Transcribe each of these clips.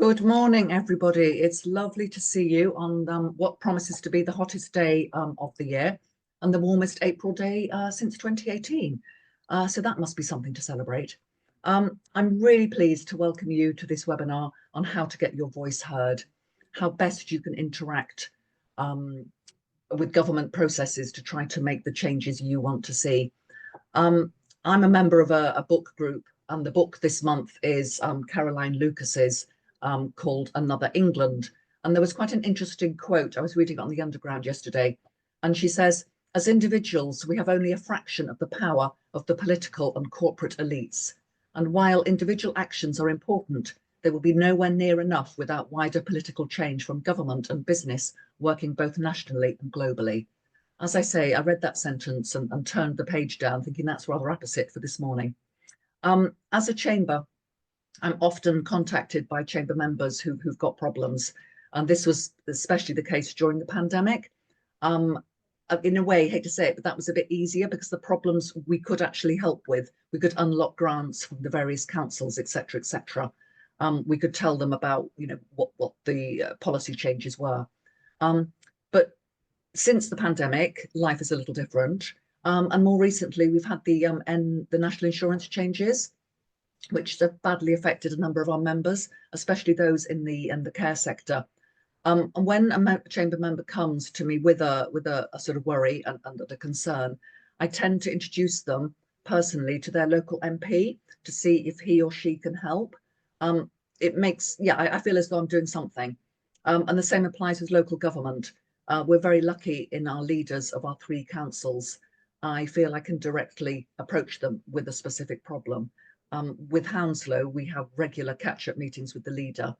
Good morning, everybody. It's lovely to see you on what promises to be the hottest day of the year and the warmest April day since 2018. So that must be something to celebrate. I'm really pleased to welcome you to this webinar on how to get your voice heard, how best you can interact with government processes to try to make the changes you want to see. I'm a member of a book group, and the book this month is Caroline Lucas's called Another England. And there was quite an interesting quote. I was reading it on the Underground yesterday, and she says, as individuals, we have only a fraction of the power of the political and corporate elites. And while individual actions are important, they will be nowhere near enough without wider political change from government and business working both nationally and globally. As I say, I read that sentence and turned the page down, thinking that's rather opposite for this morning. As a chamber, I'm often contacted by chamber members who've got problems. And this was especially the case during the pandemic. In a way, I hate to say it, but that was a bit easier because the problems we could actually help with, we could unlock grants from the various councils, etc., etc. We could tell them about, what the policy changes were. But since the pandemic, life is a little different. And more recently, we've had the national insurance changes, which have badly affected a number of our members, especially those in the care sector. And when a chamber member comes to me with a sort of worry and a concern, I tend to introduce them personally to their local MP to see if he or she can help. It makes, I feel as though I'm doing something. And the same applies with local government. We're very lucky in our leaders of our 3 councils. I feel I can directly approach them with a specific problem. With Hounslow, we have regular catch-up meetings with the leader,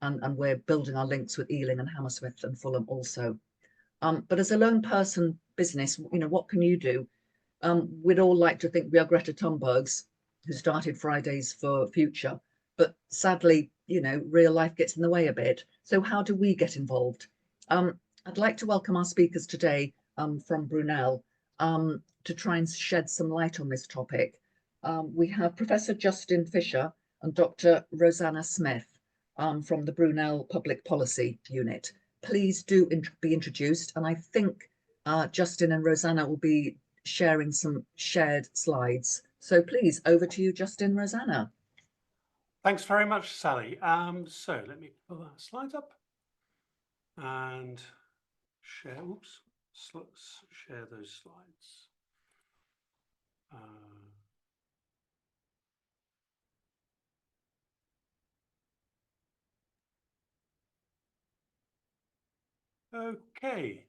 and we're building our links with Ealing and Hammersmith and Fulham also. But as a lone person business, what can you do? We'd all like to think we are Greta Thunbergs, who started Fridays for Future, but sadly, real life gets in the way a bit. So how do we get involved? I'd like to welcome our speakers today from Brunel to try and shed some light on this topic. We have Professor Justin Fisher and Dr. Rosanna Smith from the Brunel Public Policy Unit. Please do be introduced, and I think Justin and Rosanna will be sharing some shared slides. So please, over to you, Justin, Rosanna. Thanks very much, Sally. So let me pull that slide up and share. Oops, let's share those slides. Okay.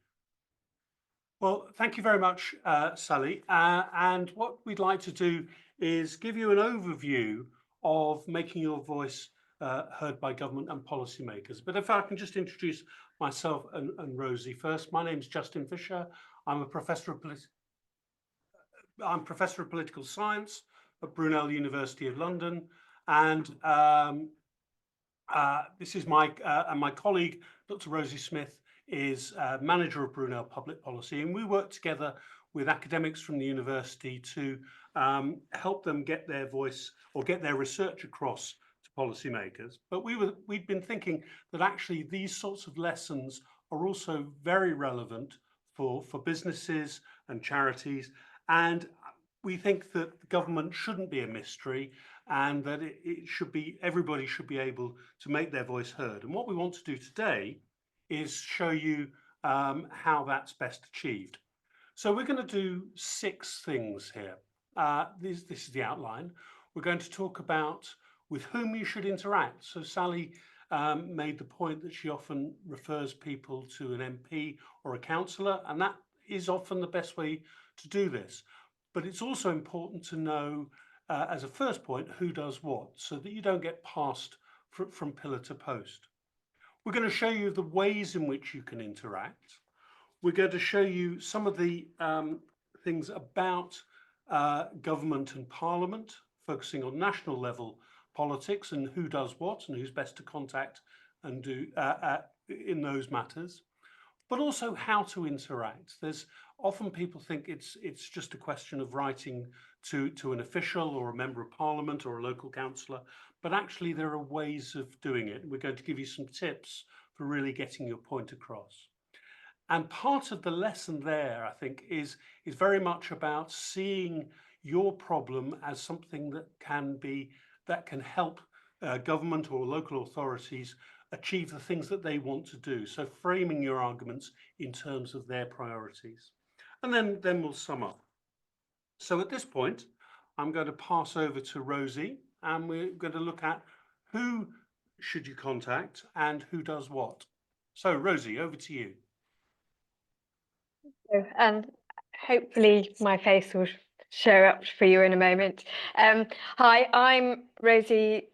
Well, thank you very much, Sally. And what we'd like to do is give you an overview of making your voice heard by government and policymakers. But if I can just introduce myself and Rosie first. My name is Justin Fisher. I'm professor of political science at Brunel University of London, and this is my colleague, Dr. Rosie Smith, is manager of Brunel Public Policy, and we work together with academics from the university to help them get their voice or get their research across to policymakers. But we'd been thinking that actually these sorts of lessons are also very relevant for businesses and charities, and we think that the government shouldn't be a mystery, and that everybody should be able to make their voice heard. And what we want to do today is show you how that's best achieved. So we're going to do 6 things here. This is the outline. We're going to talk about with whom you should interact. So Sally made the point that she often refers people to an MP or a councillor, and that is often the best way to do this. But it's also important to know, as a first point, who does what, so that you don't get passed from pillar to post. We're going to show you the ways in which you can interact. We're going to show you some of the things about government and parliament, focusing on national level politics and who does what and who's best to contact and do in those matters, but also how to interact. There's often people think it's just a question of writing to an official or a member of parliament or a local councillor, but actually there are ways of doing it. We're going to give you some tips for really getting your point across. And part of the lesson there, I think, is very much about seeing your problem as something that can help government or local authorities achieve the things that they want to do. So framing your arguments in terms of their priorities. And then we'll sum up. So at this point, I'm going to pass over to Rosie, and we're going to look at who should you contact and who does what. So Rosie, over to you. And hopefully my face will show up for you in a moment. Hi, I'm Rosie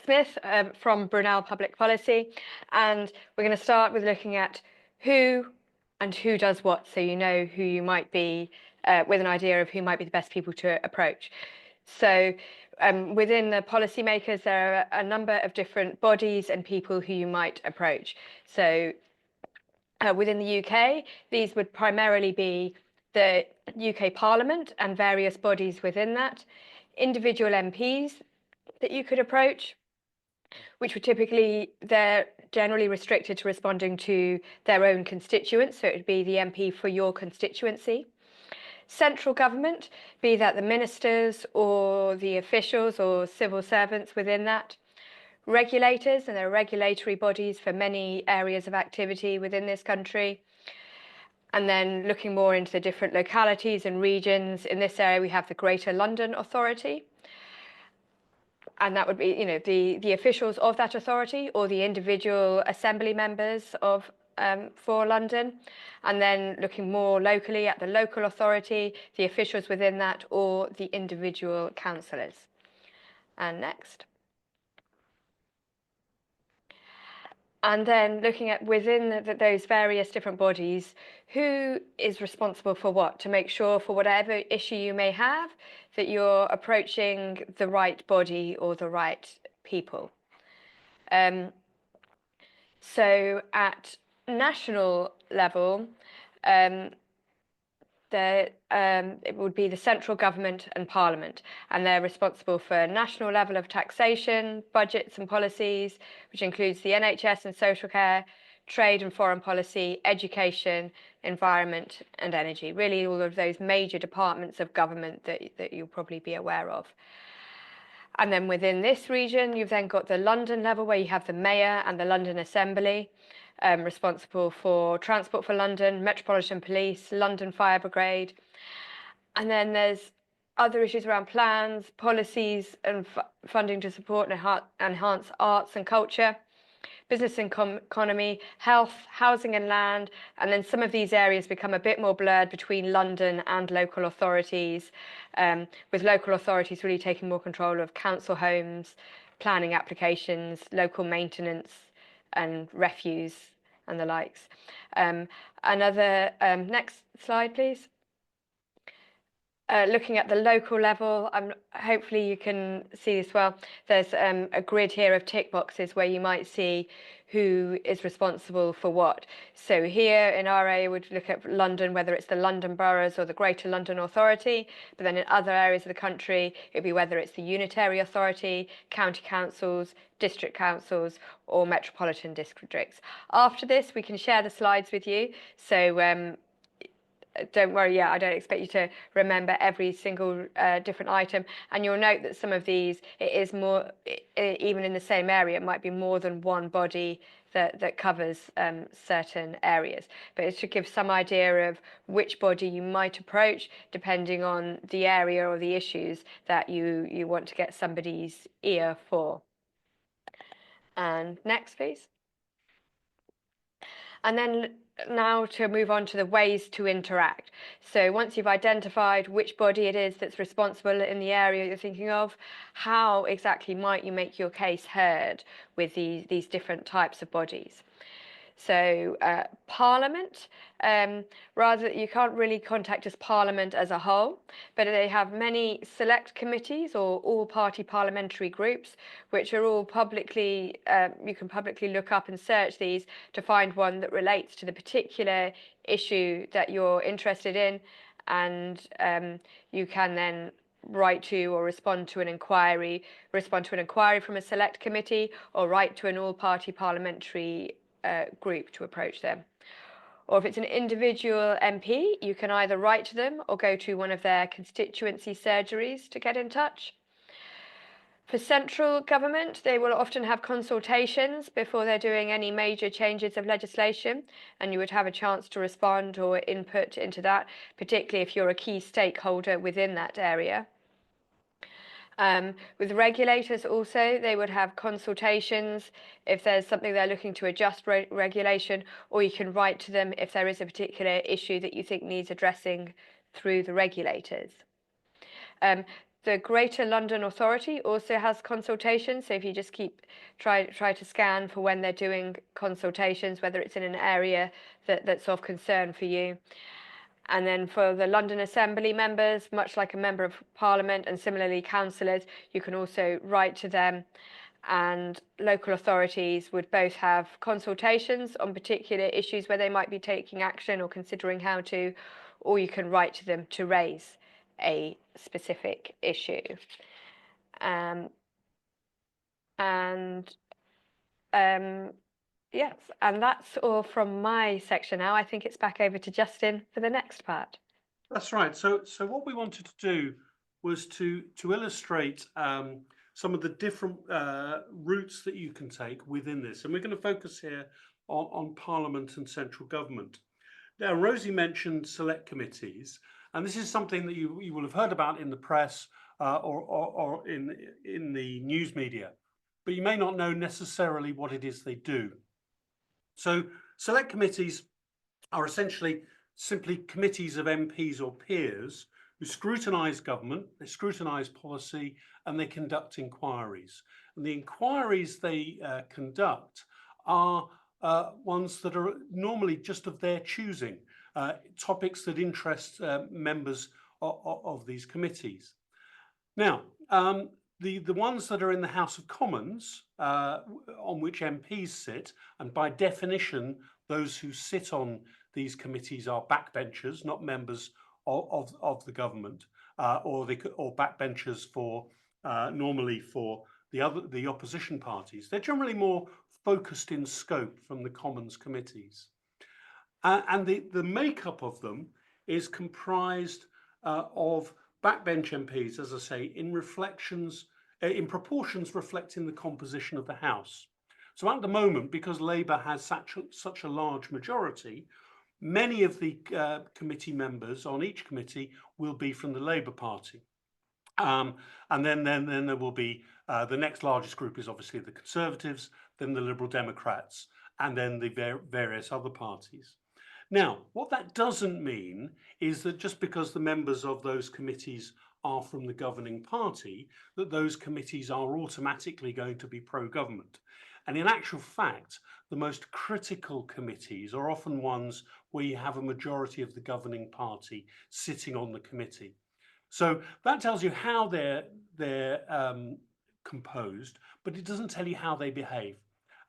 Smith from Brunel Public Policy, and we're going to start with looking at who and who does what, so you know who you might be, with an idea of who might be the best people to approach. So within the policymakers, there are a number of different bodies and people who you might approach. So within the UK, these would primarily be the UK Parliament and various bodies within that, individual MPs that you could approach, which would they're generally restricted to responding to their own constituents, so it would be the MP for your constituency. Central government, be that the ministers or the officials or civil servants within that. Regulators, and there are regulatory bodies for many areas of activity within this country. And then looking more into the different localities and regions, in this area we have the Greater London Authority. And that would be, you know, the officials of that authority or the individual assembly members of for London. And then looking more locally at the local authority, the officials within that, or the individual councillors. And next. And then looking at within those various different bodies, who is responsible for what, to make sure for whatever issue you may have, that you're approaching the right body or the right people. So at national level, it would be the central government and parliament, and they're responsible for national level of taxation, budgets and policies, which includes the NHS and social care, trade and foreign policy, education, environment and energy, really all of those major departments of government that you'll probably be aware of. And then within this region, you've then got the London level, where you have the Mayor and the London Assembly, responsible for Transport for London, Metropolitan Police, London Fire Brigade. And then there's other issues around plans, policies and funding to support and enhance arts and culture, business and economy, health, housing and land. And then some of these areas become a bit more blurred between London and local authorities, with local authorities really taking more control of council homes, planning applications, local maintenance and refuse and the likes. Next slide, please. Looking at the local level, hopefully you can see this well. There's a grid here of tick boxes where you might see who is responsible for what. So here in our area, we'd look at London, whether it's the London boroughs or the Greater London Authority. But then in other areas of the country, it'd be whether it's the Unitary Authority, county councils, district councils, or metropolitan districts. After this, we can share the slides with you. So don't worry, I don't expect you to remember every single different item. And you'll note that some of these, it is more, even in the same area, it might be more than one body that covers certain areas. But it should give some idea of which body you might approach, depending on the area or the issues that you want to get somebody's ear for. And next, please. And then now to move on to the ways to interact. So once you've identified which body it is that's responsible in the area you're thinking of, how exactly might you make your case heard with these different types of bodies? So Parliament, rather you can't really contact as Parliament as a whole, but they have many select committees or all-party parliamentary groups, which are all publicly, you can publicly look up and search these to find one that relates to the particular issue that you're interested in, and you can then write to or respond to an inquiry from a select committee, or write to an all-party parliamentary group to approach them. Or if it's an individual MP, you can either write to them or go to one of their constituency surgeries to get in touch. For central government, they will often have consultations before they're doing any major changes of legislation, and you would have a chance to respond or input into that, particularly if you're a key stakeholder within that area. With regulators also, they would have consultations if there's something they're looking to adjust regulation, or you can write to them if there is a particular issue that you think needs addressing through the regulators. The Greater London Authority also has consultations, so if you just try to scan for when they're doing consultations, whether it's in an area that's of concern for you. And then for the London Assembly members, much like a member of Parliament and similarly councillors, you can also write to them. And local authorities would both have consultations on particular issues where they might be taking action or considering how to, or you can write to them to raise a specific issue. Yes, and that's all from my section now. I think it's back over to Justin for the next part. That's right. So what we wanted to do was to illustrate some of the different routes that you can take within this, and we're going to focus here on Parliament and central government. Now, Rosie mentioned select committees, and this is something that you will have heard about in the press or in the news media, but you may not know necessarily what it is they do. So select committees are essentially simply committees of MPs or peers who scrutinise government, they scrutinise policy, and they conduct inquiries. And the inquiries they conduct are ones that are normally just of their choosing, topics that interest members of these committees. Now, the ones that are in the House of Commons, on which MPs sit, and by definition, those who sit on these committees are backbenchers, not members of the government, or backbenchers for normally for the opposition parties. They're generally more focused in scope from the Commons committees, and the makeup of them is comprised of backbench MPs, as I say, in proportions reflecting the composition of the House. So at the moment, because Labour has such a large majority, many of the committee members on each committee will be from the Labour Party. And then there will be the next largest group is obviously the Conservatives, then the Liberal Democrats, and then the various other parties. Now, what that doesn't mean is that just because the members of those committees are from the governing party, that those committees are automatically going to be pro-government. And in actual fact, the most critical committees are often ones where you have a majority of the governing party sitting on the committee. So that tells you how they're composed, but it doesn't tell you how they behave.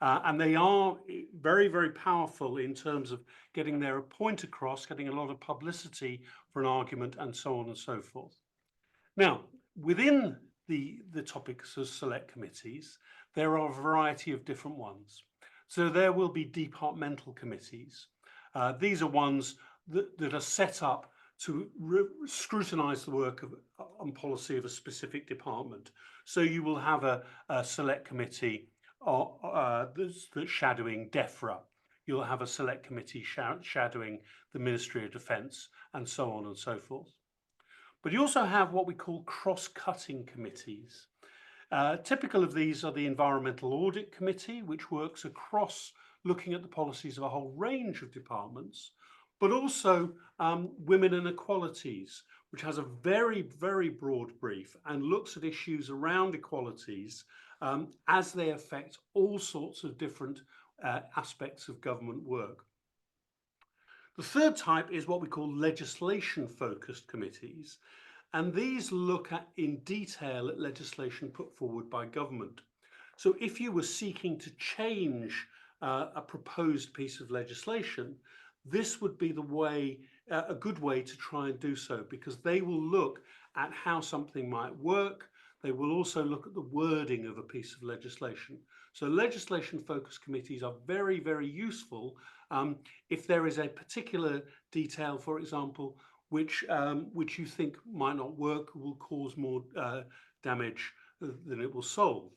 And they are very, very powerful in terms of getting their point across, getting a lot of publicity for an argument, and so on and so forth. Now, within the topics of select committees, there are a variety of different ones. So there will be departmental committees. These are ones that are set up to scrutinise the work on policy of a specific department. So you will have a select committee that's shadowing DEFRA. You'll have a select committee shadowing the Ministry of Defence, and so on and so forth. But you also have what we call cross-cutting committees. Typical of these are the Environmental Audit Committee, which works across looking at the policies of a whole range of departments, but also Women and Equalities, which has a very, very broad brief and looks at issues around equalities as they affect all sorts of different aspects of government work. The third type is what we call legislation-focused committees, and these look at in detail at legislation put forward by government. So if you were seeking to change a proposed piece of legislation, this would be the way, a good way to try and do so, because they will look at how something might work. They will also look at the wording of a piece of legislation. So legislation focus committees are very, very useful if there is a particular detail, for example, which you think might not work, will cause more damage than it will solve.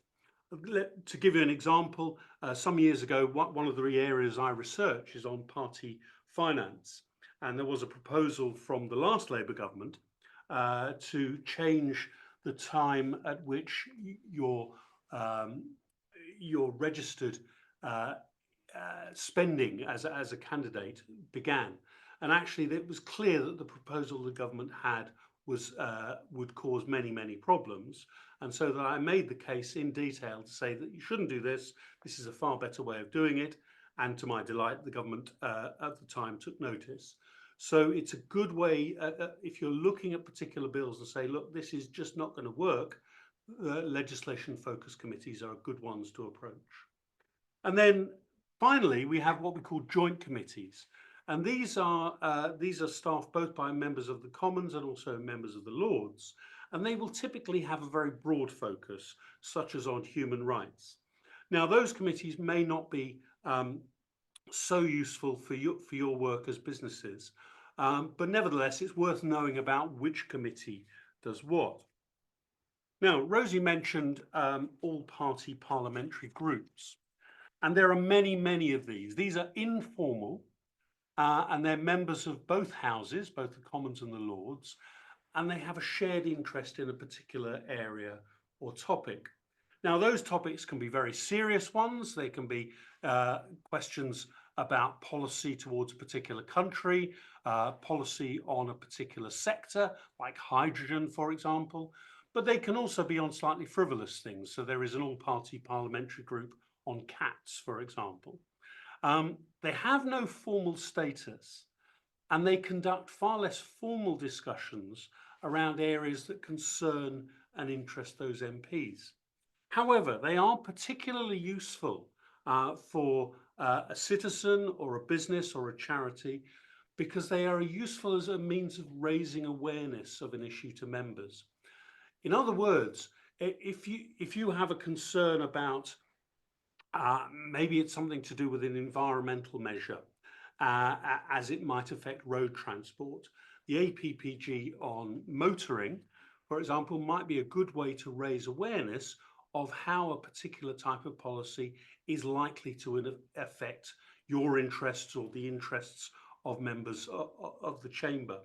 To give you an example, some years ago, one of the areas I research is on party finance. And there was a proposal from the last Labour government to change the time at which your registered spending as a candidate began. And actually, it was clear that the proposal the government had was would cause many problems. And so that I made the case in detail to say that you shouldn't do this. This is a far better way of doing it. And to my delight, the government at the time took notice. So it's a good way, if you're looking at particular bills and say, look, this is just not going to work, legislation focus committees are good ones to approach. And then finally, we have what we call joint committees. And these are staffed both by members of the Commons and also members of the Lords. And they will typically have a very broad focus, such as on human rights. Now, those committees may not be so useful for your work as businesses, but nevertheless, it's worth knowing about which committee does what. Now, Rosie mentioned all-party parliamentary groups, and there are many of these. These are informal, and they're members of both houses, both the Commons and the Lords, and they have a shared interest in a particular area or topic. Now, those topics can be very serious ones. They can be questions about policy towards a particular country, policy on a particular sector, like hydrogen, for example. But they can also be on slightly frivolous things. So there is an all-party parliamentary group on cats, for example. They have no formal status, and they conduct far less formal discussions around areas that concern and interest those MPs. However, they are particularly useful for a citizen or a business or a charity, because they are useful as a means of raising awareness of an issue to members. In other words, if you have a concern about maybe it's something to do with an environmental measure, as it might affect road transport, the APPG on motoring, for example, might be a good way to raise awareness of how a particular type of policy is likely to affect your interests or the interests of members of the chamber.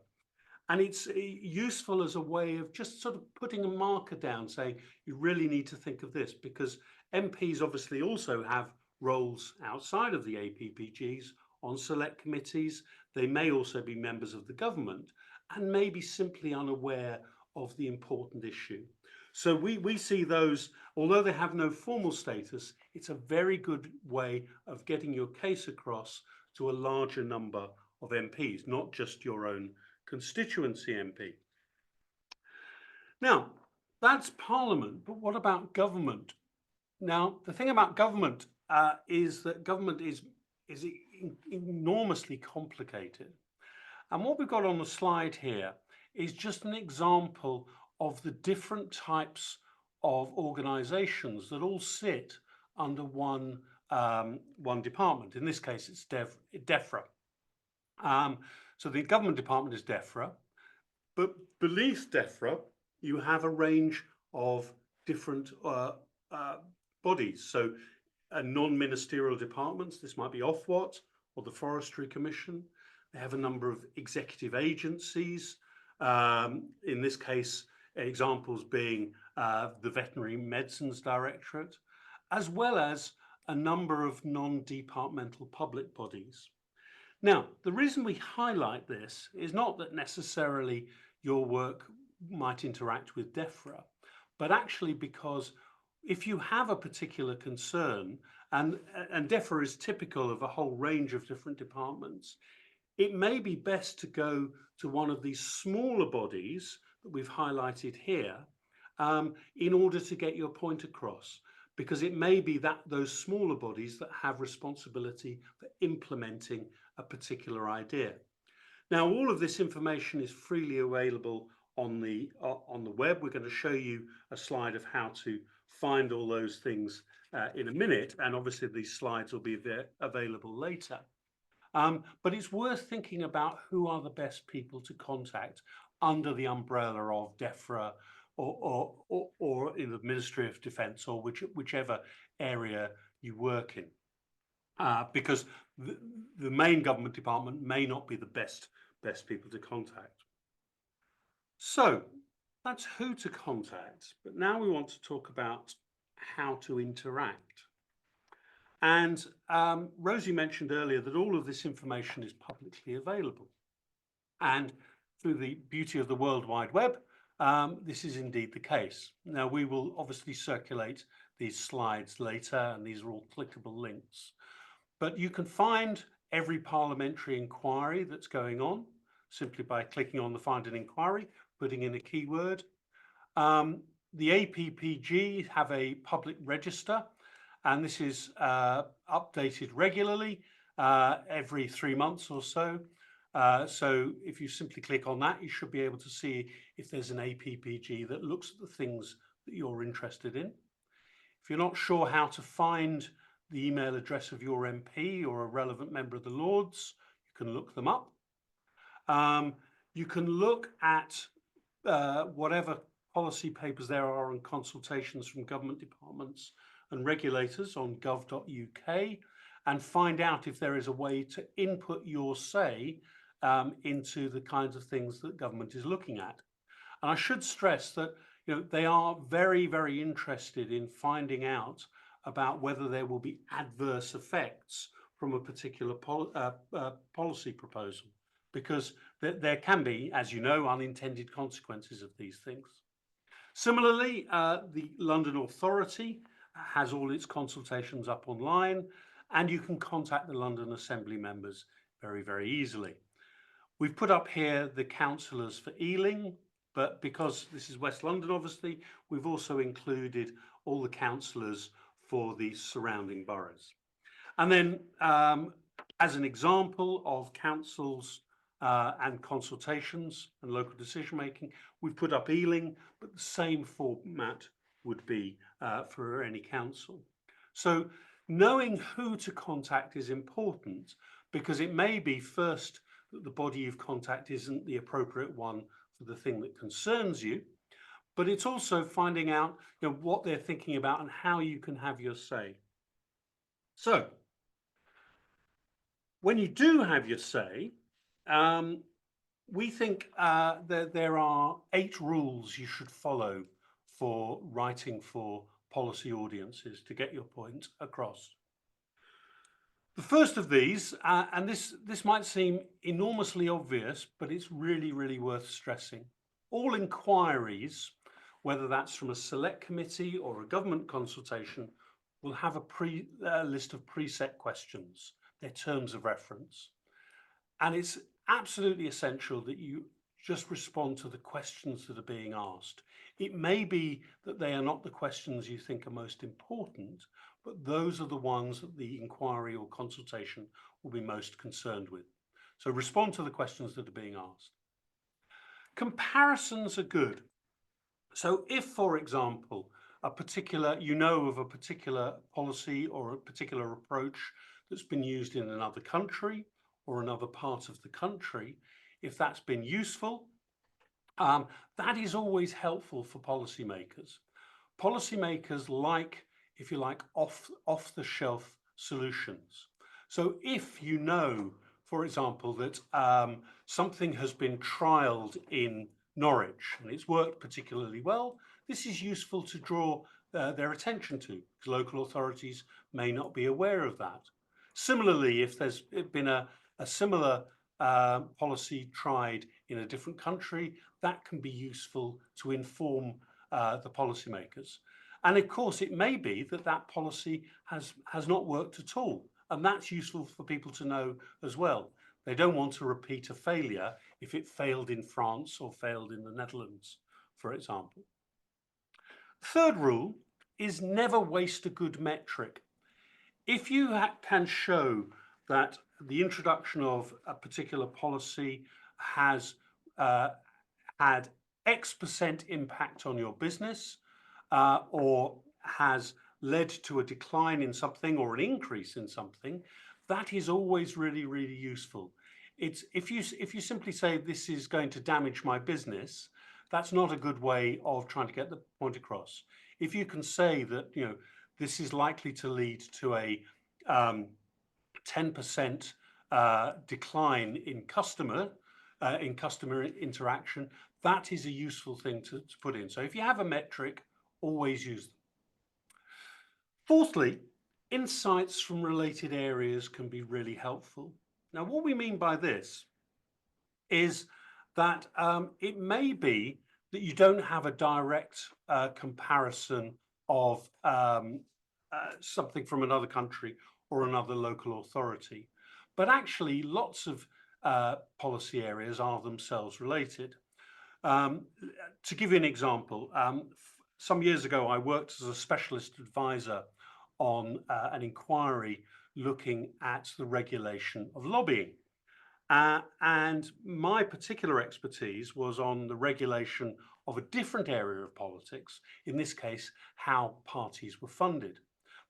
And it's useful as a way of just sort of putting a marker down, saying you really need to think of this, because MPs obviously also have roles outside of the APPGs on select committees. They may also be members of the government and may be simply unaware of the important issue. So we see those, although they have no formal status, it's a very good way of getting your case across to a larger number of MPs, not just your own constituency MP. Now, that's Parliament, but what about government? Now, the thing about government is that government is enormously complicated. And what we've got on the slide here is just an example of the different types of organizations that all sit under one department. In this case, it's DEFRA. So the government department is DEFRA, but beneath DEFRA, you have a range of different bodies. So non-ministerial departments, this might be Ofwat or the Forestry Commission. They have a number of executive agencies. In this case, examples being the Veterinary Medicines Directorate, as well as a number of non-departmental public bodies. Now, the reason we highlight this is not that necessarily your work might interact with DEFRA, but actually because if you have a particular concern, and DEFRA is typical of a whole range of different departments, it may be best to go to one of these smaller bodies that we've highlighted here in order to get your point across, because it may be that those smaller bodies that have responsibility for implementing a particular idea. Now, all of this information is freely available on the web. We're going to show you a slide of how to find all those things in a minute, and obviously these slides will be available later. But it's worth thinking about who are the best people to contact under the umbrella of DEFRA or in the Ministry of Defence, or whichever area you work in, because the main government department may not be the best people to contact. So that's who to contact, but now we want to talk about how to interact. And Rosie mentioned earlier that all of this information is publicly available. And through the beauty of the World Wide Web, this is indeed the case. Now, we will obviously circulate these slides later, and these are all clickable links. But you can find every parliamentary inquiry that's going on simply by clicking on the Find an Inquiry, putting in a keyword. The APPG have a public register, and this is updated regularly every 3 months or so. So if you simply click on that, you should be able to see if there's an APPG that looks at the things that you're interested in. If you're not sure how to find the email address of your MP or a relevant member of the Lords, you can look them up. You can look at whatever policy papers there are and consultations from government departments and regulators on gov.uk and find out if there is a way to input your say into the kinds of things that government is looking at. And I should stress that they are very, very interested in finding out about whether there will be adverse effects from a particular policy proposal, because there can be, as you know, unintended consequences of these things. Similarly, the London Authority has all its consultations up online, and you can contact the London Assembly members very, very easily. We've put up here the councillors for Ealing, but because this is West London, obviously, we've also included all the councillors for the surrounding boroughs. And then, as an example of councils and consultations and local decision making, we've put up Ealing, but the same format would be for any council. So knowing who to contact is important, because it may be first that the body you've contacted isn't the appropriate one for the thing that concerns you, but it's also finding out what they're thinking about and how you can have your say. So when you do have your say, we think that there are 8 rules you should follow for writing for policy audiences to get your point across. The first of these, and this might seem enormously obvious, but it's really, really worth stressing. All inquiries, whether that's from a select committee or a government consultation, will have a list of preset questions, their terms of reference. And it's absolutely essential that you just respond to the questions that are being asked. It may be that they are not the questions you think are most important, but those are the ones that the inquiry or consultation will be most concerned with. So respond to the questions that are being asked. Comparisons are good. So if, for example, you know of a particular policy or a particular approach that's been used in another country or another part of the country, if that's been useful, that is always helpful for policymakers. Policymakers like, if you like, off-the-shelf solutions. So if you know, for example, that something has been trialled in Norwich and it's worked particularly well, this is useful to draw their attention to, because local authorities may not be aware of that. Similarly, if there's been a similar policy tried in a different country, that can be useful to inform the policymakers. And of course, it may be that that policy has not worked at all, and that's useful for people to know as well. They don't want to repeat a failure if it failed in France or failed in the Netherlands, for example. Third rule is never waste a good metric. If you can show that the introduction of a particular policy has had X% impact on your business, or has led to a decline in something or an increase in something, that is always really, really useful. It's if you simply say this is going to damage my business, that's not a good way of trying to get the point across. If you can say that, you know, this is likely to lead to a 10% decline in customer interaction, that is a useful thing to put in. So if you have a metric, always use them. Fourthly, insights from related areas can be really helpful. Now, what we mean by this is that it may be that you don't have a direct comparison of something from another country or another local authority, but actually lots of policy areas are themselves related. To give you an example, some years ago I worked as a specialist advisor on an inquiry looking at the regulation of lobbying. And my particular expertise was on the regulation of a different area of politics, in this case, how parties were funded.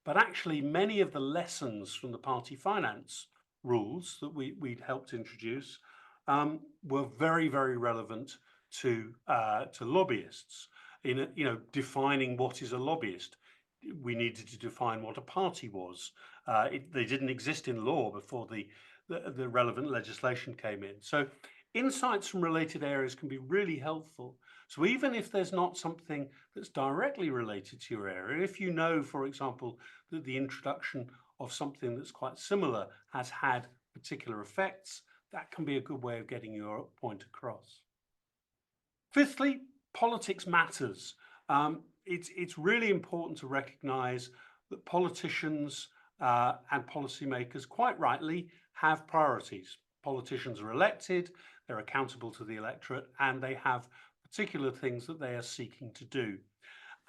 But actually, many of the lessons from the party finance rules that we'd helped introduce were very, very relevant to lobbyists. In defining what is a lobbyist, we needed to define what a party was. They didn't exist in law before the relevant legislation came in. So insights from related areas can be really helpful. So even if there's not something that's directly related to your area, if you know, for example, that the introduction of something that's quite similar has had particular effects, that can be a good way of getting your point across. Fifthly, politics matters. It's really important to recognize that politicians and policymakers, quite rightly, have priorities. Politicians are elected, they're accountable to the electorate, and they have particular things that they are seeking to do.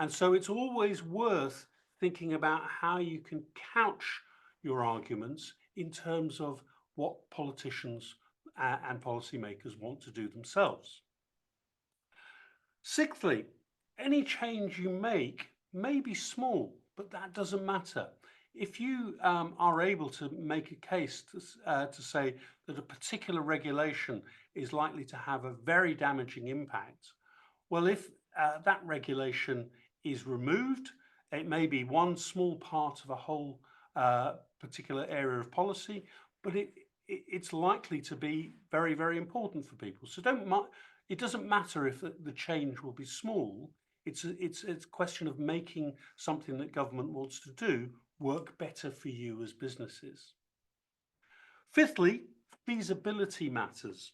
And so it's always worth thinking about how you can couch your arguments in terms of what politicians and policymakers want to do themselves. Sixthly, any change you make may be small, but that doesn't matter. If you are able to make a case to say that a particular regulation is likely to have a very damaging impact, well, if that regulation is removed, it may be one small part of a whole particular area of policy, but it's likely to be very, very important for people. So it doesn't matter if the change will be small. It's a question of making something that government wants to do work better for you as businesses. Fifthly, feasibility matters.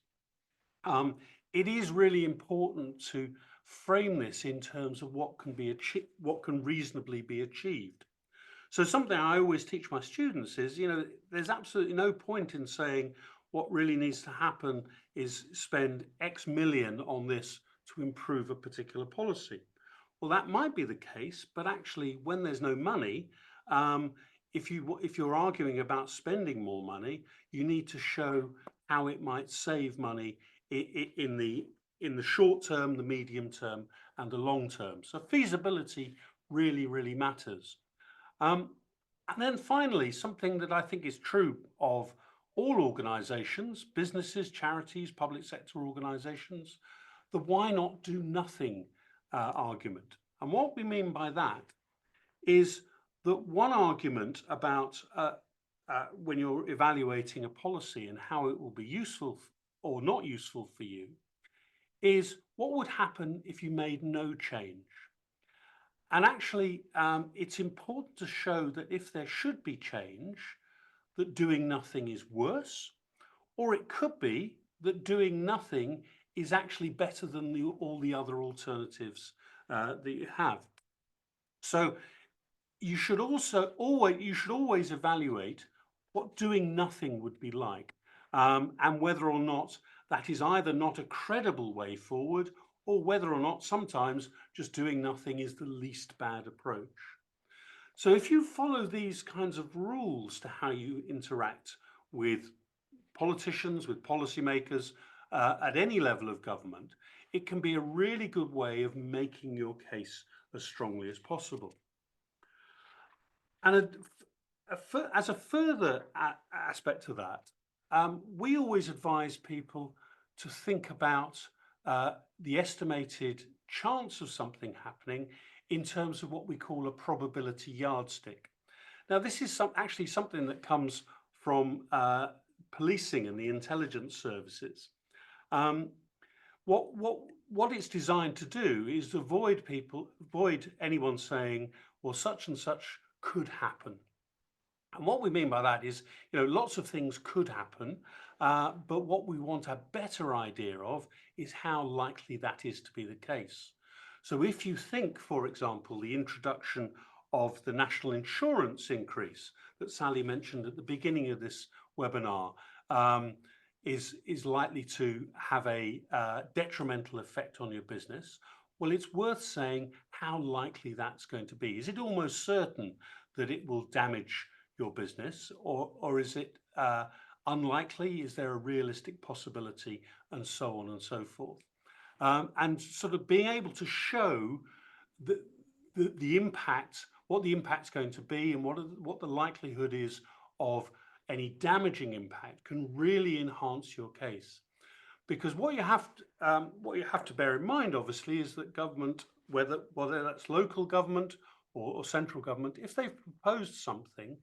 It is really important to frame this in terms of what can reasonably be achieved. So something I always teach my students is, there's absolutely no point in saying what really needs to happen is spend X million on this to improve a particular policy. Well, that might be the case, but actually when there's no money, if you're arguing about spending more money, you need to show how it might save money in the short term, the medium term, and the long term. So feasibility really, really matters. And then finally, something that I think is true of all organizations, businesses, charities, public sector organizations, the why not do nothing argument. And what we mean by that is that one argument about when you're evaluating a policy and how it will be useful or not useful for you is what would happen if you made no change. And actually, it's important to show that if there should be change, that doing nothing is worse, or it could be that doing nothing is actually better than all the other alternatives that you have. So you should always evaluate what doing nothing would be like, and whether or not that is either not a credible way forward, or whether or not sometimes just doing nothing is the least bad approach. So if you follow these kinds of rules to how you interact with politicians, with policymakers at any level of government, it can be a really good way of making your case as strongly as possible. And as a further aspect of that, we always advise people to think about the estimated chance of something happening in terms of what we call a probability yardstick. Now, this is actually something that comes from policing and the intelligence services. What it's designed to do is avoid anyone saying, well, such and such could happen. And what we mean by that is, lots of things could happen, but what we want a better idea of is how likely that is to be the case. So if you think, for example, the introduction of the national insurance increase that Sally mentioned at the beginning of this webinar is likely to have a detrimental effect on your business, well, it's worth saying how likely that's going to be. Is it almost certain that it will damage your business, or is it unlikely? Is there a realistic possibility, and so on and so forth? And sort of being able to show the impact, what the impact's going to be, and what the likelihood is of any damaging impact can really enhance your case. Because what you have to bear in mind, obviously, is that government, whether that's local government or central government, if they've proposed something,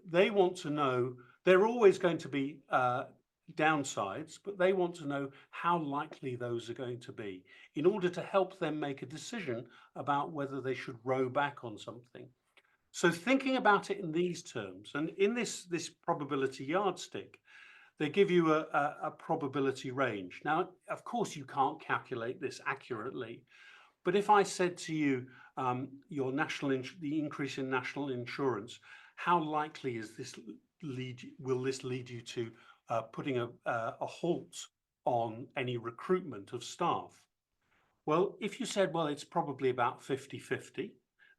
they want to know, there are always going to be downsides, but they want to know how likely those are going to be in order to help them make a decision about whether they should row back on something. So thinking about it in these terms, and in this probability yardstick, they give you a probability range. Now, of course, you can't calculate this accurately, but if I said to you, the increase in national insurance, how likely is will this lead you to putting a halt on any recruitment of staff? Well, if you said, well, it's probably about 50-50,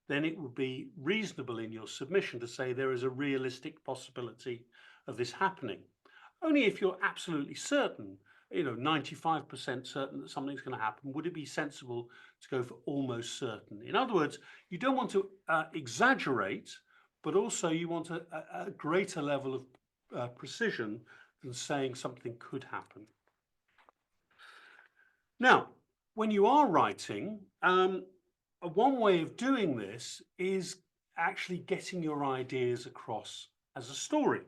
then it would be reasonable in your submission to say there is a realistic possibility of this happening. Only if you're absolutely certain, 95% certain that something's going to happen, would it be sensible to go for almost certain? In other words, you don't want to exaggerate, but also you want a greater level of precision than saying something could happen. Now, when you are writing, one way of doing this is actually getting your ideas across as a story.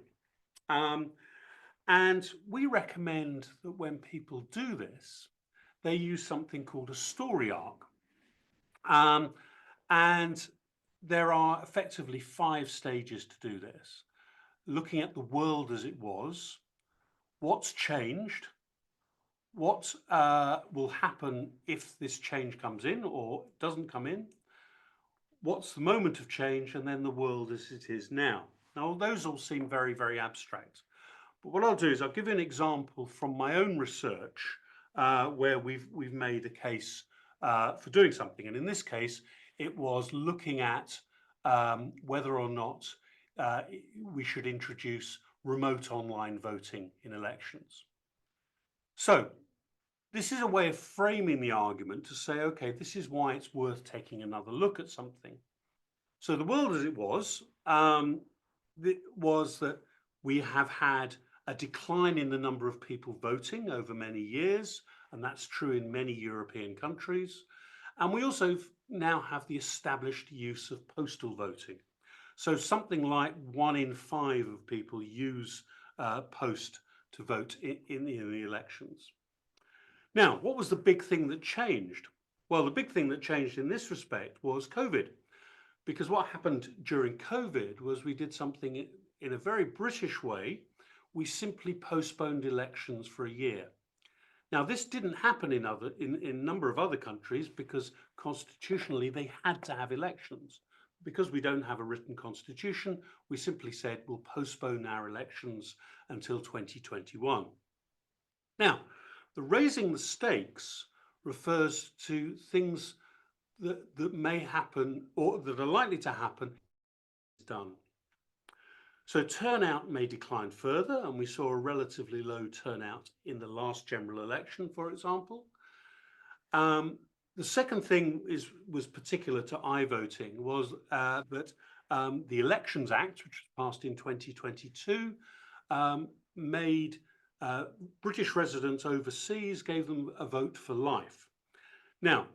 And we recommend that when people do this, they use something called a story arc. And there are effectively 5 stages to do this. Looking at the world as it was, what's changed, what will happen if this change comes in or doesn't come in, what's the moment of change, and then the world as it is now. Now, those all seem very, very abstract. But what I'll do is I'll give you an example from my own research where we've made a case for doing something. And in this case, it was looking at whether or not we should introduce remote online voting in elections. So this is a way of framing the argument to say, okay, this is why it's worth taking another look at something. So the world as it was that we have had a decline in the number of people voting over many years, and that's true in many European countries. And we also now have the established use of postal voting. So something like 1 in 5 of people use post to vote in the elections. Now, what was the big thing that changed? Well, the big thing that changed in this respect was COVID. Because what happened during COVID was we did something in a very British way. We simply postponed elections for a year. Now, this didn't happen in a number of other countries because constitutionally they had to have elections. Because we don't have a written constitution, we simply said we'll postpone our elections until 2021. Now, the raising the stakes refers to things that may happen or that are likely to happen done. So turnout may decline further, and we saw a relatively low turnout in the last general election, for example. The second thing was particular to iVoting was that the Elections Act, which was passed in 2022, made British residents overseas, gave them a vote for life. Now,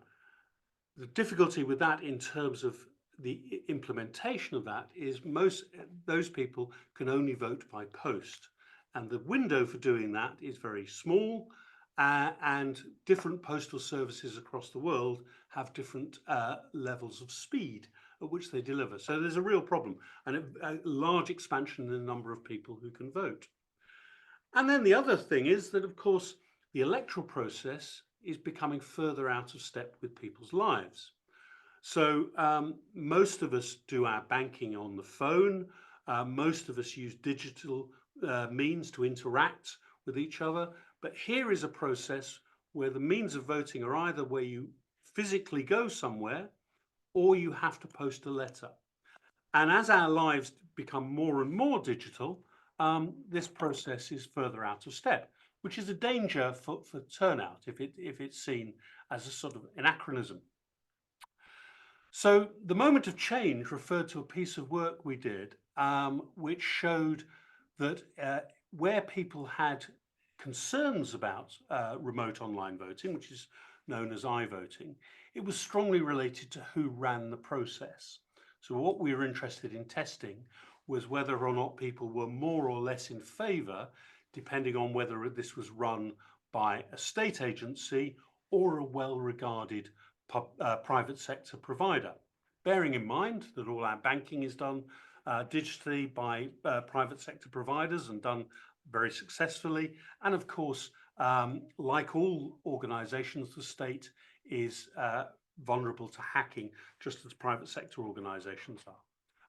the difficulty with that in terms of the implementation of that is those people can only vote by post, and the window for doing that is very small, and different postal services across the world have different levels of speed at which they deliver. So there's a real problem and a large expansion in the number of people who can vote. And then the other thing is that, of course, the electoral process is becoming further out of step with people's lives. So most of us do our banking on the phone. Most of us use digital means to interact with each other. But here is a process where the means of voting are either where you physically go somewhere or you have to post a letter. And as our lives become more and more digital, this process is further out of step, which is a danger for turnout if it's seen as a sort of anachronism. So the moment of change referred to a piece of work we did, which showed that where people had concerns about remote online voting, which is known as iVoting, it was strongly related to who ran the process. So what we were interested in testing was whether or not people were more or less in favour, depending on whether this was run by a state agency or a well-regarded private sector provider, bearing in mind that all our banking is done digitally by private sector providers and done very successfully. And of course, like all organizations, the state is vulnerable to hacking, just as private sector organizations are.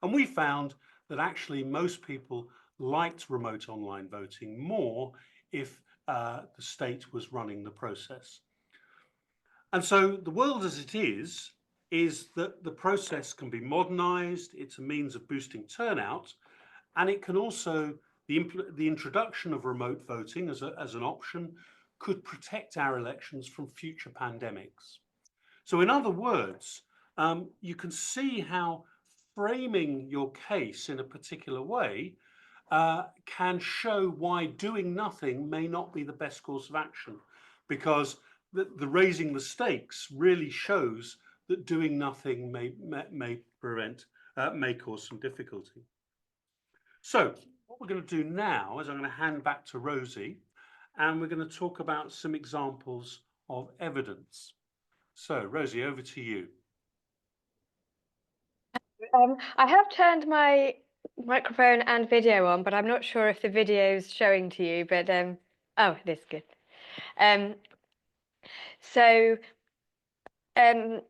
And we found that actually most people liked remote online voting more if the state was running the process. And so the world as it is that the process can be modernized, it's a means of boosting turnout, and it can also, the introduction of remote voting as an option could protect our elections from future pandemics. So in other words, you can see how framing your case in a particular way can show why doing nothing may not be the best course of action, because the raising the stakes really shows that doing nothing may cause some difficulty. So what we're going to do now is I'm going to hand back to Rosie, and we're going to talk about some examples of evidence. So Rosie, over to you. I have turned my microphone and video on, but I'm not sure if the video is showing to you, but oh, it is good. So I'm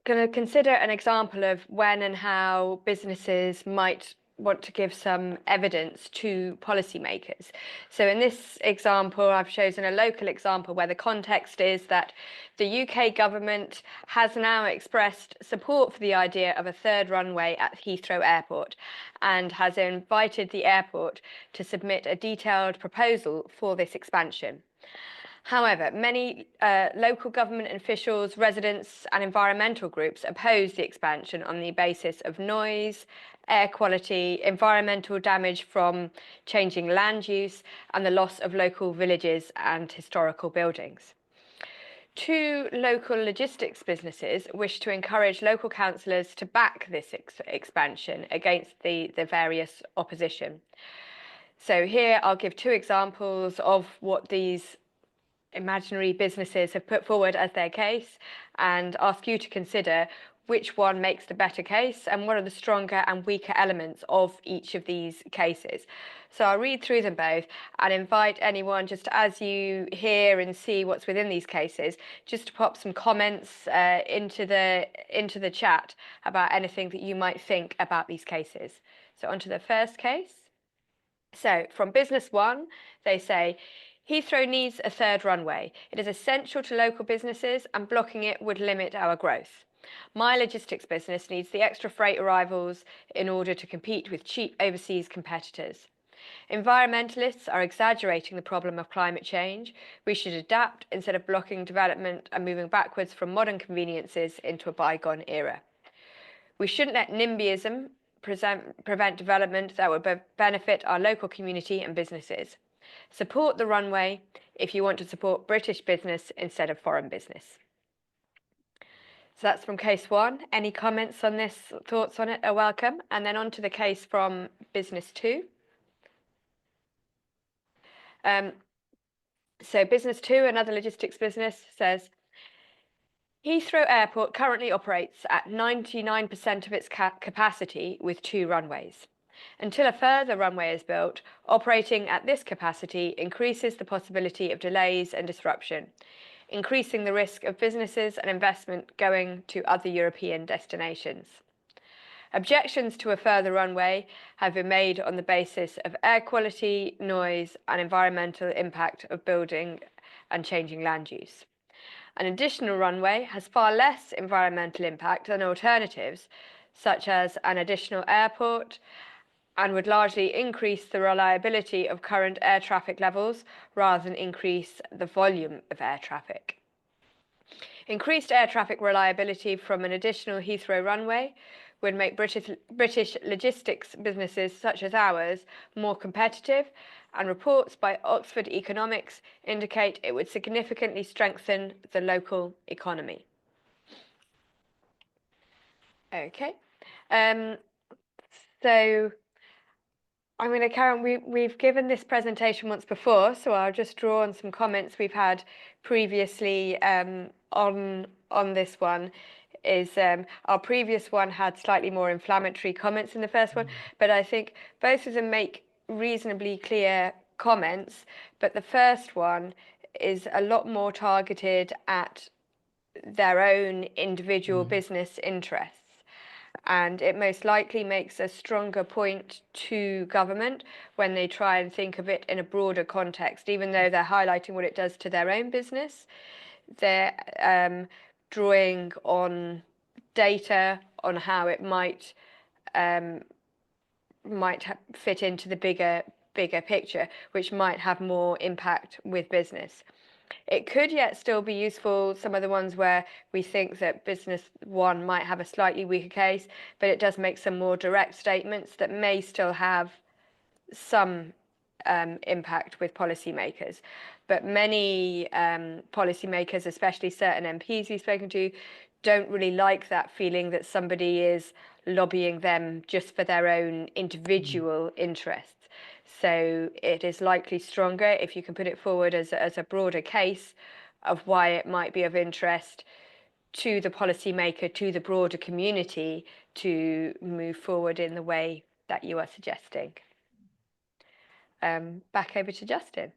going to consider an example of when and how businesses might want to give some evidence to policymakers. So in this example, I've chosen a local example where the context is that the UK government has now expressed support for the idea of a third runway at Heathrow Airport and has invited the airport to submit a detailed proposal for this expansion. However, many local government officials, residents and environmental groups oppose the expansion on the basis of noise, air quality, environmental damage from changing land use and the loss of local villages and historical buildings. Two local logistics businesses wish to encourage local councillors to back this expansion against the various opposition. So here I'll give two examples of what these imaginary businesses have put forward as their case and ask you to consider which one makes the better case and what are the stronger and weaker elements of each of these cases. So I'll read through them both and invite anyone, just as you hear and see what's within these cases, just to pop some comments into the chat about anything that you might think about these cases. So onto the first case. So from Business One, they say, Heathrow needs a third runway. It is essential to local businesses and blocking it would limit our growth. My logistics business needs the extra freight arrivals in order to compete with cheap overseas competitors. Environmentalists are exaggerating the problem of climate change. We should adapt instead of blocking development and moving backwards from modern conveniences into a bygone era. We shouldn't let NIMBYism prevent development that would benefit our local community and businesses. Support the runway if you want to support British business instead of foreign business. So that's from case one. Any comments on this, thoughts on it are welcome. And then on to the case from business two. So business two, another logistics business, says, Heathrow Airport currently operates at 99% of its capacity with 2 runways. Until a further runway is built, operating at this capacity increases the possibility of delays and disruption, increasing the risk of businesses and investment going to other European destinations. Objections to a further runway have been made on the basis of air quality, noise, and environmental impact of building and changing land use. An additional runway has far less environmental impact than alternatives, such as an additional airport, and would largely increase the reliability of current air traffic levels rather than increase the volume of air traffic. Increased air traffic reliability from an additional Heathrow runway would make British logistics businesses such as ours more competitive, and reports by Oxford Economics indicate it would significantly strengthen the local economy. Okay, so I'm going to carry on. We've given this presentation once before, so I'll just draw on some comments we've had previously on this one. Our previous one had slightly more inflammatory comments in the first one, but I think both of them make reasonably clear comments, but the first one is a lot more targeted at their own individual business interests. And it most likely makes a stronger point to government when they try and think of it in a broader context. Even though they're highlighting what it does to their own business, they're drawing on data on how it might fit into the bigger picture, which might have more impact with business. It could yet still be useful, some of the ones where we think that business one might have a slightly weaker case, but it does make some more direct statements that may still have some impact with policymakers. But many policymakers, especially certain MPs we've spoken to, don't really like that feeling that somebody is lobbying them just for their own individual interests. So it is likely stronger if you can put it forward as a broader case of why it might be of interest to the policymaker, to the broader community, to move forward in the way that you are suggesting. Back over to Justin.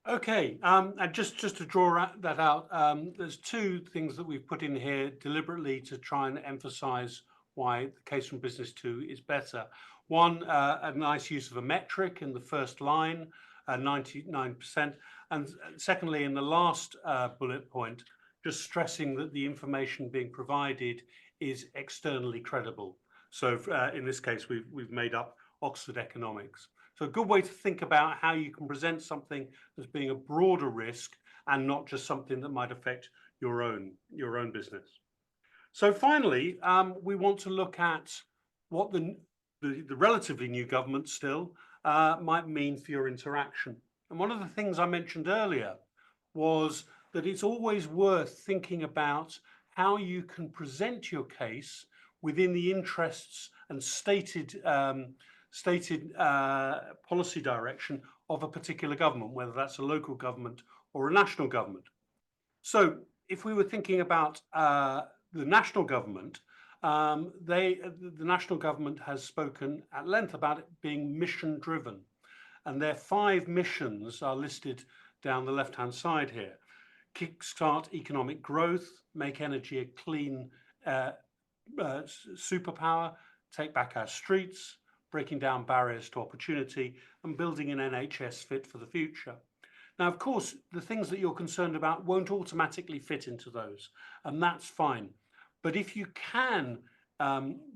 Okay, and just to draw that out, there's 2 things that we've put in here deliberately to try and emphasize why the case from business 2 is better. One, a nice use of a metric in the first line, 99%. And secondly, in the last bullet point, just stressing that the information being provided is externally credible. So in this case, we've made up Oxford Economics. So a good way to think about how you can present something as being a broader risk and not just something that might affect your own business. So finally, we want to look at what the relatively new government still might mean for your interaction. And one of the things I mentioned earlier was that it's always worth thinking about how you can present your case within the interests and stated policy direction of a particular government, whether that's a local government or a national government. So if we were thinking about the national government, the national government has spoken at length about it being mission driven, and their 5 missions are listed down the left hand side here. Kickstart economic growth, make energy a clean superpower, take back our streets, breaking down barriers to opportunity, and building an NHS fit for the future. Now, of course, the things that you're concerned about won't automatically fit into those, and that's fine. But if you can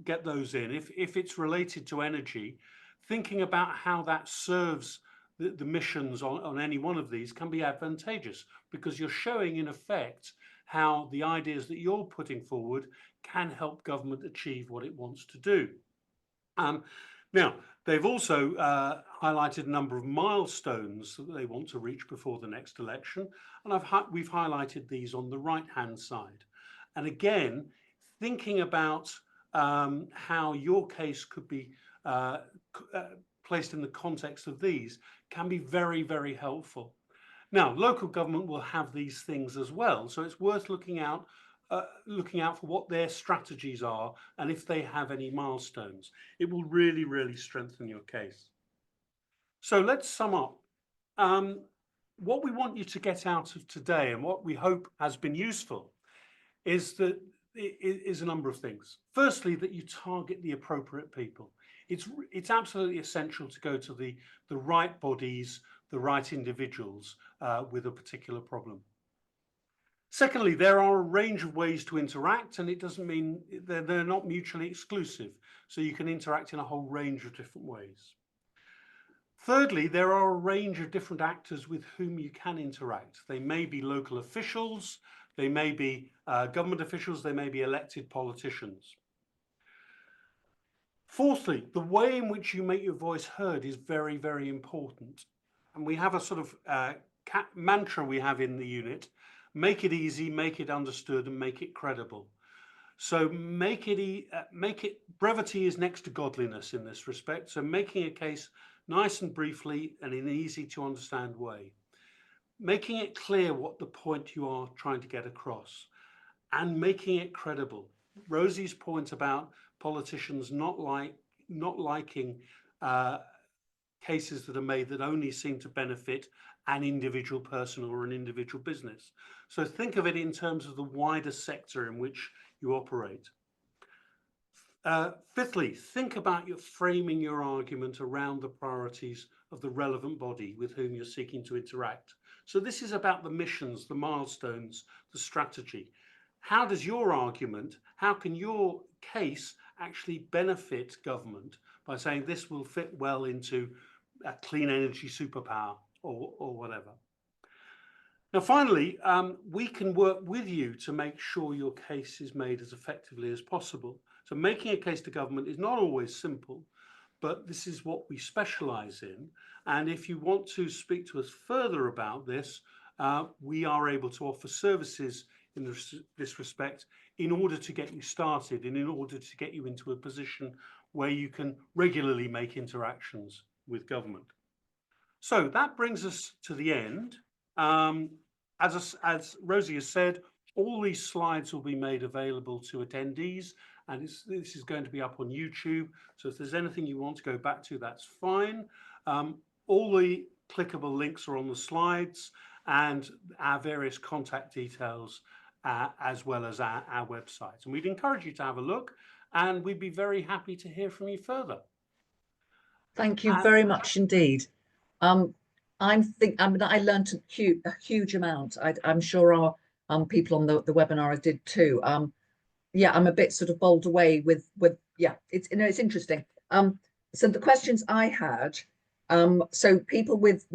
get those in, if it's related to energy, thinking about how that serves the missions on any one of these can be advantageous, because you're showing in effect how the ideas that you're putting forward can help government achieve what it wants to do. Now, they've also highlighted a number of milestones that they want to reach before the next election, and we've highlighted these on the right-hand side. And again, thinking about how your case could be placed in the context of these can be very, very helpful. Now, local government will have these things as well, so it's worth looking out for what their strategies are and if they have any milestones. It will really, really strengthen your case. So let's sum up. What we want you to get out of today, and what we hope has been useful, is a number of things. Firstly, that you target the appropriate people. It's absolutely essential to go to the right bodies, the right individuals with a particular problem. Secondly, there are a range of ways to interact, and it doesn't mean they're not mutually exclusive. So you can interact in a whole range of different ways. Thirdly, there are a range of different actors with whom you can interact. They may be local officials, they may be government officials, they may be elected politicians. Fourthly, the way in which you make your voice heard is very, very important. And we have a sort of mantra we have in the unit: make it easy, make it understood, and make it credible. So brevity is next to godliness in this respect. So making a case nice and briefly and in an easy to understand way. Making it clear what the point you are trying to get across, and making it credible. Rosie's point about politicians not liking cases that are made that only seem to benefit an individual person or an individual business. So think of it in terms of the wider sector in which you operate. Fifthly, think about framing your argument around the priorities of the relevant body with whom you're seeking to interact. So this is about the missions, the milestones, the strategy. How does your argument, how can your case actually benefit government by saying this will fit well into a clean energy superpower or whatever? Now, finally, we can work with you to make sure your case is made as effectively as possible. So making a case to government is not always simple, but this is what we specialize in. And if you want to speak to us further about this, we are able to offer services in this respect in order to get you started and in order to get you into a position where you can regularly make interactions with government. So that brings us to the end. As Rosie has said, all these slides will be made available to attendees, and this is going to be up on YouTube. So if there's anything you want to go back to, that's fine. All the clickable links are on the slides, and our various contact details, as well as our website. And we'd encourage you to have a look, and we'd be very happy to hear from you further. Thank you very much indeed. I learned a huge amount. I'm sure our people on the webinar did too. Yeah, I'm a bit sort of bowled away with yeah, it's interesting. So the questions I had, so people with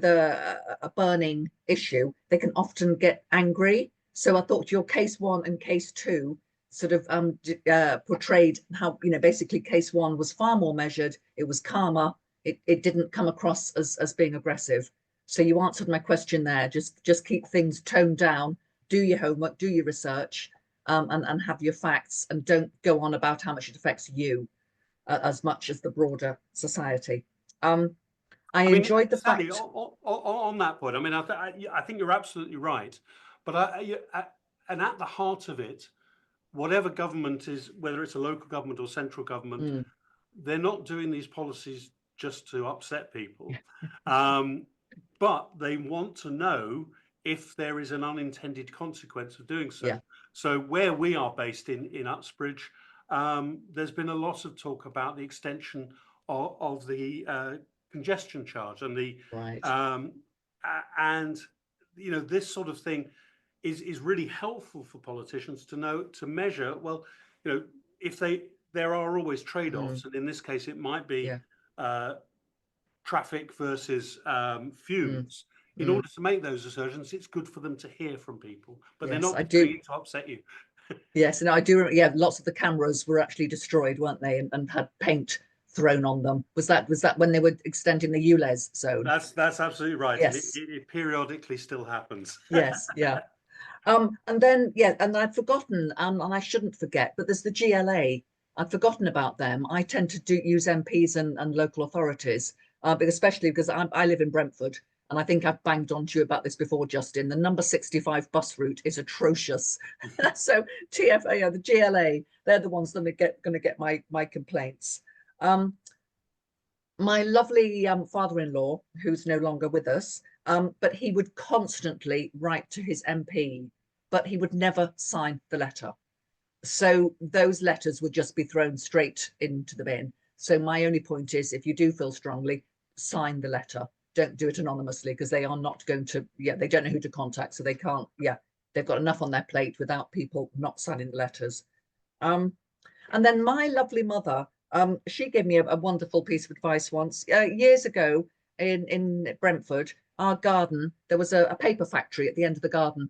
a burning issue, they can often get angry. So I thought your case 1 and case 2 sort of portrayed how, basically case 1 was far more measured, it was calmer, it didn't come across as being aggressive. So you answered my question there. Just keep things toned down, do your homework, do your research, and have your facts, and don't go on about how much it affects you as much as the broader society. I enjoyed the fact on that point. I mean, I think you're absolutely right, but and at the heart of it, whatever government is, whether it's a local government or central government, they're not doing these policies just to upset people, but they want to know if there is an unintended consequence of doing so. Yeah. So where we are based in Uxbridge, there's been a lot of talk about the extension of the congestion charge and the right. And this sort of thing is really helpful for politicians to know, to measure. Well, if there are always trade-offs, and in this case it might be traffic versus fumes. In mm. order to make those assertions, it's good for them to hear from people, but they're Yes, not I just doing do. it to upset you. Yes, and I do. Yeah, lots of the cameras were actually destroyed, weren't they, and had paint thrown on them. Was that when they were extending the ULEZ zone? That's absolutely right, and Yes, it periodically still happens. yes, yeah. And then yeah, and I'd forgotten, and I shouldn't forget, but there's the GLA. I'd forgotten about them. I tend to use MPs and local authorities, but especially because I live in Brentford, and I think I've banged on to you about this before, Justin. The number 65 bus route is atrocious. So TFA, yeah, the GLA, they're the ones that are going to get my complaints. My lovely father-in-law, who's no longer with us, but he would constantly write to his MP, but he would never sign the letter. So those letters would just be thrown straight into the bin. So my only point is, if you do feel strongly, sign the letter. Don't do it anonymously, because they are not going to, yeah, they don't know who to contact, so they can't, yeah, they've got enough on their plate without people not signing the letters. And then my lovely mother, she gave me a wonderful piece of advice once. Years ago in Brentford, our garden, there was a paper factory at the end of the garden.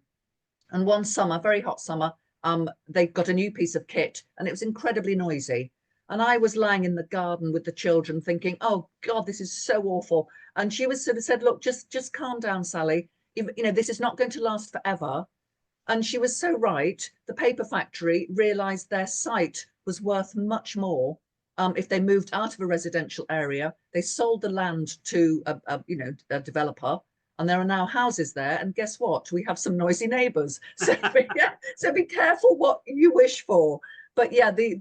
And one summer, very hot summer, they got a new piece of kit and it was incredibly noisy. And I was lying in the garden with the children thinking, oh God, this is so awful. And she was sort of said, look, just calm down, Sally. This is not going to last forever. And she was so right. The paper factory realized their site was worth much more if they moved out of a residential area. They sold the land to a developer, and there are now houses there. And guess what? We have some noisy neighbours. So yeah, so be careful what you wish for. But yeah, the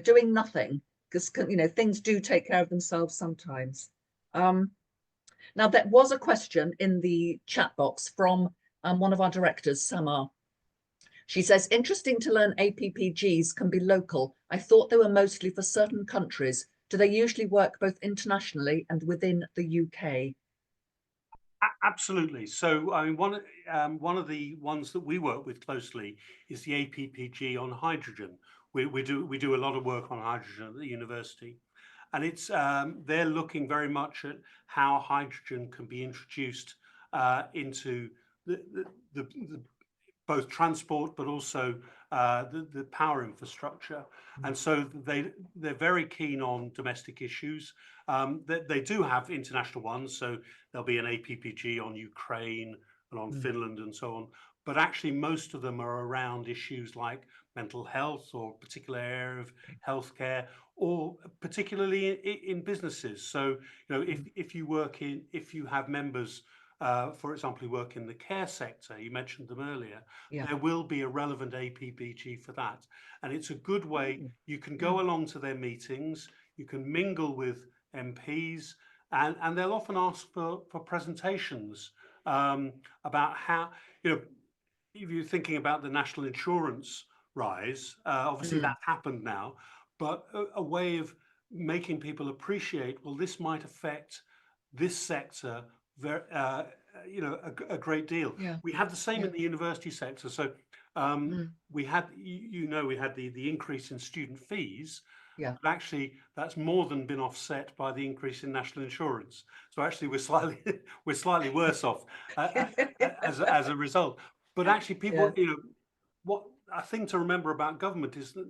doing nothing, because things do take care of themselves sometimes. Now, there was a question in the chat box from one of our directors, Samar. She says, interesting to learn APPGs can be local. I thought they were mostly for certain countries. Do they usually work both internationally and within the UK? Absolutely. So, I mean, one of the ones that we work with closely is the APPG on hydrogen. We do a lot of work on hydrogen at the university, and it's they're looking very much at how hydrogen can be introduced into the both transport, but also the power infrastructure. And so they're very keen on domestic issues. They do have international ones, so there'll be an APPG on Ukraine and on Finland and so on. But actually, most of them are around issues like mental health or a particular area of healthcare, or particularly in businesses. So, if you have members, for example, who work in the care sector, you mentioned them earlier, there will be a relevant APPG for that. And it's a good way. You can go along to their meetings, you can mingle with MPs, and they'll often ask for presentations about how, if you're thinking about the national insurance rise, obviously that's happened now, but a way of making people appreciate, well, this might affect this sector very, a great deal. We had the same in the university sector. So we had, we had the increase in student fees. But actually, that's more than been offset by the increase in national insurance. So actually, we're slightly worse off as a result. But actually, people, what a thing to remember about government is that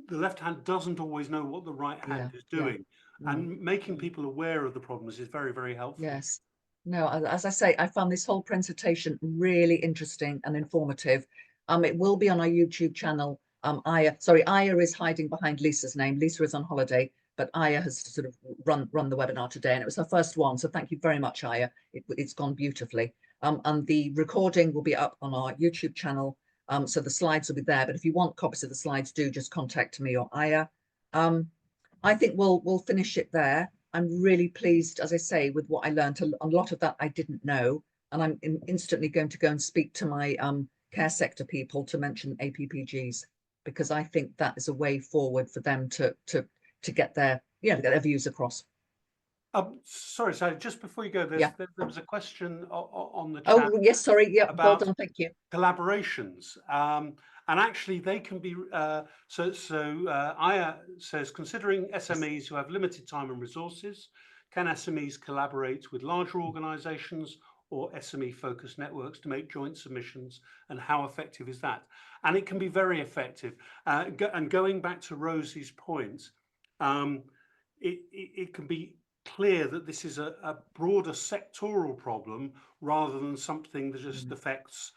the left hand doesn't always know what the right hand is doing, and making people aware of the problems is very, very helpful. Yes. No, as I say, I found this whole presentation really interesting and informative. It will be on our YouTube channel. Aya is hiding behind Lisa's name. Lisa is on holiday, but Aya has sort of run the webinar today, and it was her first one. So thank you very much, Aya. It's gone beautifully. And the recording will be up on our YouTube channel. So the slides will be there. But if you want copies of the slides, do just contact me or Aya. I think we'll finish it there. I'm really pleased, as I say, with what I learned. A lot of that I didn't know, and I'm instantly going to go and speak to my care sector people to mention APPGs, because I think that is a way forward for them to get their get their views across. Sorry, just before you go, there was a question on the chat. Oh yes, sorry, yeah, about well done, thank you. collaborations, And actually they can be, Aya says, considering SMEs who have limited time and resources, can SMEs collaborate with larger organizations or SME focused networks to make joint submissions, and how effective is that? And it can be very effective. And going back to Rosie's point, it can be clear that this is a broader sectoral problem rather than something that just affects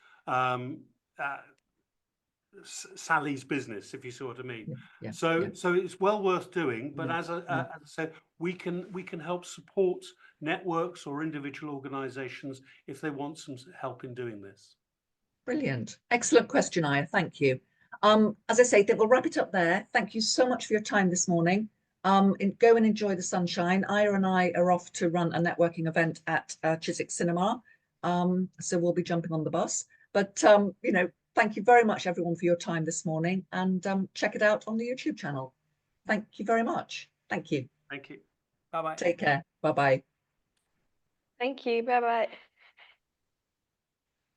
Sally's business, if you see what I mean. So it's well worth doing, but as I said, we can help support networks or individual organizations if they want some help in doing this. Brilliant. Excellent question, Aya. Thank you. As I say, we'll wrap it up there. Thank you so much for your time this morning. Go and enjoy the sunshine. Aya and I are off to run a networking event at Chiswick Cinema. So we'll be jumping on the bus. But, you know, thank you very much, everyone, for your time this morning, and check it out on the YouTube channel. Thank you very much. Thank you. Thank you. Bye-bye. Take care. Bye-bye. Thank you. Bye-bye.